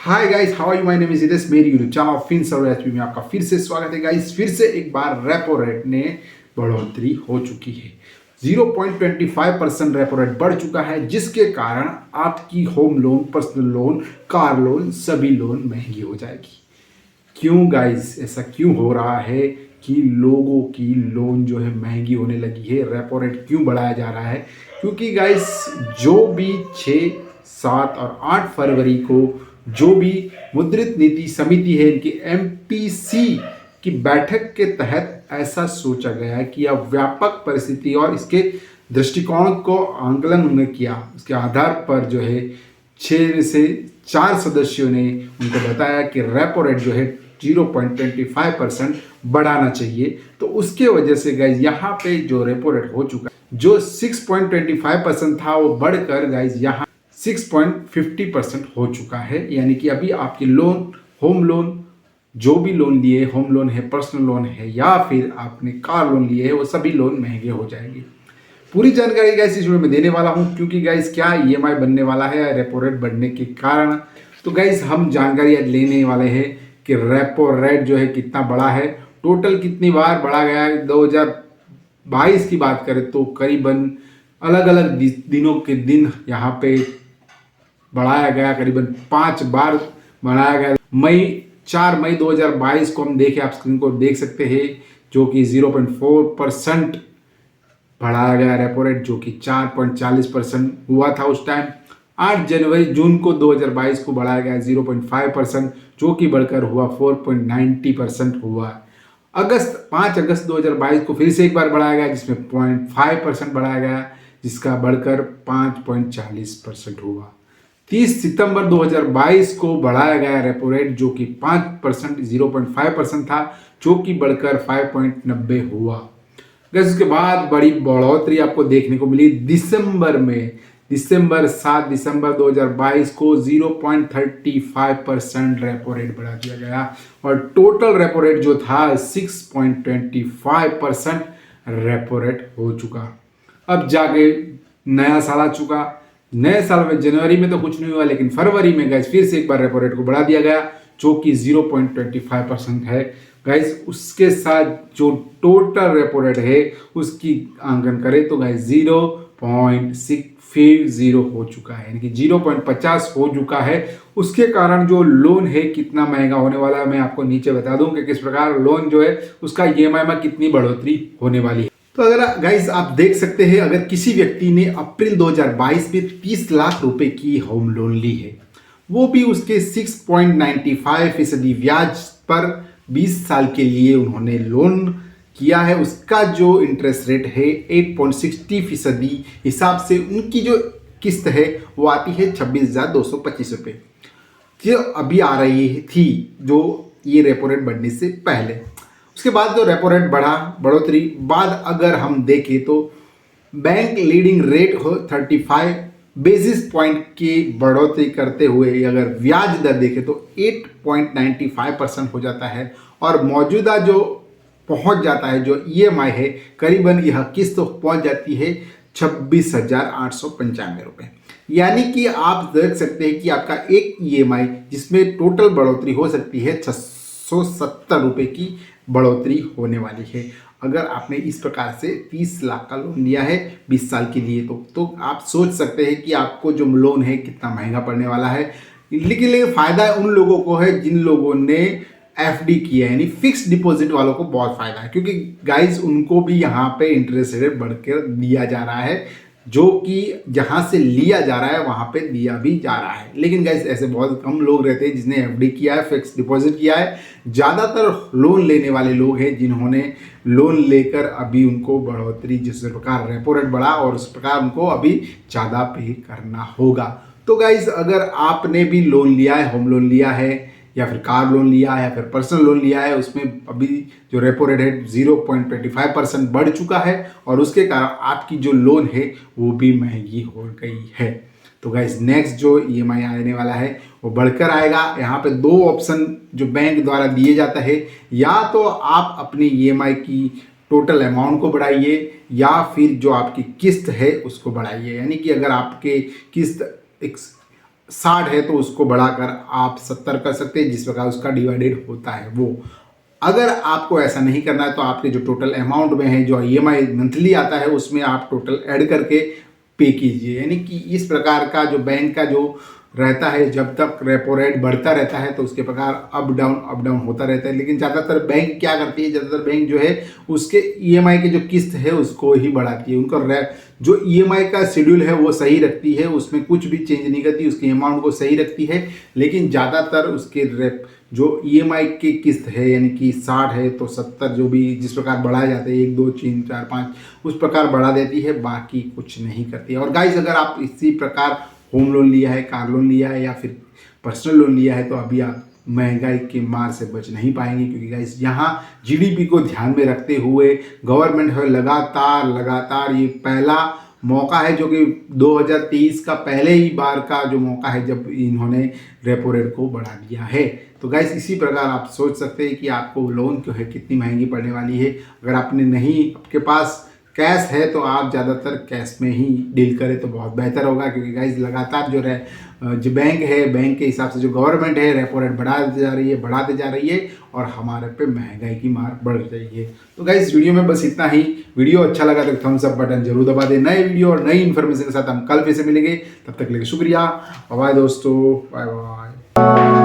Hi guys, how are you? My name is Hitesh, मेरी YouTube channel fin survey HP में आपका फिर से स्वागत है गाइस। फिर से एक बार रेपो रेट ने बढ़ोतरी हो चुकी है। 0.25% रेपो रेट बढ़ चुका है, जिसके कारण आपकी home loan, personal loan, car loan, सभी लोन महंगी हो जाएगी। क्यों गाइस, ऐसा क्यों हो रहा है कि लोगों की लोन जो है महंगी होने लगी है? रेपो रेट क्यों बढ़ाया जा रहा है? क्योंकि गाइस, जो भी 6, 7 और 8 फरवरी को जो भी मुद्रित नीति समिति है, इनकी एमपीसी की बैठक के तहत ऐसा सोचा गया है कि अब व्यापक परिस्थिति और इसके दृष्टिकोण को आंकलन उन्होंने किया। उसके आधार पर जो है 6 में से 4 सदस्यों ने उनको बताया कि रेपो रेट जो है 0.25% बढ़ाना चाहिए। तो उसके वजह से गाइज यहाँ पे जो रेपो रेट हो चुका है, जो 6.25% था, वो बढ़कर गाइज यहाँ 6.50% हो चुका है। यानी कि अभी आपके लोन, होम लोन, जो भी लोन लिए, होम लोन है, पर्सनल लोन है, या फिर आपने कार लोन लिए है, वो सभी लोन महंगे हो जाएंगे। पूरी जानकारी गाइस इस वीडियो में देने वाला हूं, क्योंकि गाइस क्या ईएमआई बनने वाला है रेपो रेट बढ़ने के कारण। तो गाइस हम जानकारी आज लेने वाले हैं कि रेपो रेट जो है कितना बढ़ा है, टोटल कितनी बार बढ़ा गया है। 2022 की बात करें तो करीबन अलग अलग दिनों के दिन यहाँ पे बढ़ाया गया, करीबन 5 बार बढ़ाया गया। 4 मई 2022 को हम देखें, आप स्क्रीन को देख सकते हैं, जो कि 0.4% बढ़ाया गया रेपो रेट, जो कि 4.40% हुआ था उस टाइम। 8 जनवरी जून को 2022 को बढ़ाया गया 0.5%, जो कि बढ़कर हुआ 4.90% हुआ। 5 अगस्त 2022 को फिर से एक बार बढ़ाया गया, जिसमें 0.5% बढ़ाया गया, जिसका बढ़कर 5.40% हुआ। 30 सितंबर 2022 को बढ़ाया गया रेपो रेट, जो कि 5%, 0.5% था, जो कि बढ़कर 5.90 हुआ। उसके बाद बड़ी बढ़ोतरी आपको देखने को मिली दिसंबर में। 7 दिसंबर 2022 को 0.35% रेपो रेट बढ़ा दिया गया, और टोटल रेपो रेट जो था 6.25% रेपो रेट हो चुका। अब जाके नया साल आ चुका। नए साल में जनवरी में तो कुछ नहीं हुआ, लेकिन फरवरी में गाइस फिर से एक बार रेपो रेट को बढ़ा दिया गया, जो कि 0.25% है गाइस। उसके साथ जो टोटल रेपो रेट है उसकी आंकलन करें तो गाइस 0.650 हो चुका है, यानी कि 0.50 हो चुका है। उसके कारण जो लोन है कितना महंगा होने वाला है, मैं आपको नीचे बता दूं कि किस प्रकार लोन जो है उसका ईएमआई में कितनी बढ़ोतरी होने वाली है। तो अगर गाइस आप देख सकते हैं, अगर किसी व्यक्ति ने अप्रैल 2022 में 30 लाख रुपए की होम लोन ली है, वो भी उसके 6.95% ब्याज पर 20 साल के लिए उन्होंने लोन किया है, उसका जो इंटरेस्ट रेट है 8.60% हिसाब से उनकी जो किस्त है वो आती है 26,225 रुपये, जो अभी आ रही थी, जो ये रेपो रेट बढ़ने से पहले। उसके बाद जो रेपो रेट बढ़ोतरी बाद अगर हम देखें तो बैंक लीडिंग रेट हो 35 बेसिस पॉइंट की बढ़ोतरी करते हुए अगर ब्याज दर देखें तो 8.95% हो जाता है, और मौजूदा जो पहुंच जाता है, जो ईएमआई है, करीबन यह किस्त पहुंच जाती है 26,895 रुपये। यानी कि आप देख सकते हैं कि आपका एक ईएमआई जिसमें टोटल बढ़ोतरी हो सकती है 670 रुपये की बढ़ोतरी होने वाली है, अगर आपने इस प्रकार से 30 लाख का लोन लिया है 20 साल के लिए। तो आप सोच सकते हैं कि आपको जो लोन है कितना महंगा पड़ने वाला है। लेकिन फायदा उन लोगों को है जिन लोगों ने एफडी किया है, यानी फिक्स डिपॉजिट वालों को बहुत फायदा है, क्योंकि गाइस उनको भी यहाँ पे इंटरेस्ट रेट बढ़कर दिया जा रहा है, जो कि जहाँ से लिया जा रहा है वहाँ पे दिया भी जा रहा है। लेकिन गाइस ऐसे बहुत कम लोग रहते हैं जिसने एफडी किया है, फिक्स डिपॉजिट किया है। ज़्यादातर लोन लेने वाले लोग हैं जिन्होंने लोन लेकर अभी उनको बढ़ोतरी, जिस प्रकार रेपो रेट बढ़ा और उस प्रकार उनको अभी ज़्यादा पे करना होगा। तो गाइस अगर आपने भी लोन लिया है, होम लोन लिया है, या फिर कार लोन लिया है, या फिर पर्सनल लोन लिया है, उसमें अभी जो रेपो रेट है 0.25% बढ़ चुका है, और उसके कारण आपकी जो लोन है वो भी महंगी हो गई है। तो गाइस नेक्स्ट जो ईएमआई आने वाला है वो बढ़कर आएगा। यहाँ पे 2 ऑप्शन जो बैंक द्वारा दिए जाता है, या तो आप अपनी ईएमआई की टोटल अमाउंट को बढ़ाइए, या फिर जो आपकी किस्त है उसको बढ़ाइए। यानी कि अगर आपके किस्त 60 है तो उसको बढ़ाकर आप 70 कर सकते हैं, जिस प्रकार उसका डिवाइडेड होता है वो। अगर आपको ऐसा नहीं करना है तो आपके जो टोटल अमाउंट में है, जो ईएमआई मंथली आता है, उसमें आप टोटल ऐड करके पे कीजिए। यानी कि इस प्रकार का जो बैंक का जो रहता है, जब तक रेपो रेट बढ़ता रहता है तो उसके प्रकार अप डाउन होता रहता है। लेकिन ज़्यादातर बैंक क्या करती है, ज़्यादातर बैंक जो है उसके ईएमआई के जो किस्त है उसको ही बढ़ाती है। उनका जो ईएमआई का शेड्यूल है वो सही रखती है, उसमें कुछ भी चेंज नहीं करती, उसके अमाउंट को सही रखती है। लेकिन ज़्यादातर उसके जो ईएमआई की किस्त है, यानी कि 60 है तो 70, जो भी जिस प्रकार बढ़ाए जाते हैं 1 2 3 4 5 उस प्रकार बढ़ा देती है, बाकी कुछ नहीं करती है। और गाइस, अगर आप इसी प्रकार होम लोन लिया है, कार लोन लिया है या फिर पर्सनल लोन लिया है तो अभी आप महंगाई की मार से बच नहीं पाएंगे, क्योंकि गाइस यहाँ जीडीपी को ध्यान में रखते हुए गवर्नमेंट है लगातार ये पहला मौका है, जो कि 2023 का पहले ही बार का जो मौका है जब इन्होंने रेपो रेट को बढ़ा दिया है। तो गाइस, इसी प्रकार आप सोच सकते हैं कि आपको लोन जो है कितनी महंगी पड़ने वाली है। अगर आपके पास कैश है तो आप ज़्यादातर कैश में ही डील करें तो बहुत बेहतर होगा, क्योंकि गाइस लगातार जो बैंक है, बैंक के हिसाब से जो गवर्नमेंट है रेपो रेट बढ़ाते जा रही है और हमारे पे महंगाई की मार बढ़ रही है। तो गाइस, वीडियो में बस इतना ही। वीडियो अच्छा लगा तो थम्स अप बटन जरूर दबा दें। नए वीडियो और नई इन्फॉर्मेशन के साथ हम कल फिर से मिलेंगे, तब तक के लिए शुक्रिया। बाय दोस्तों, बाय बाय।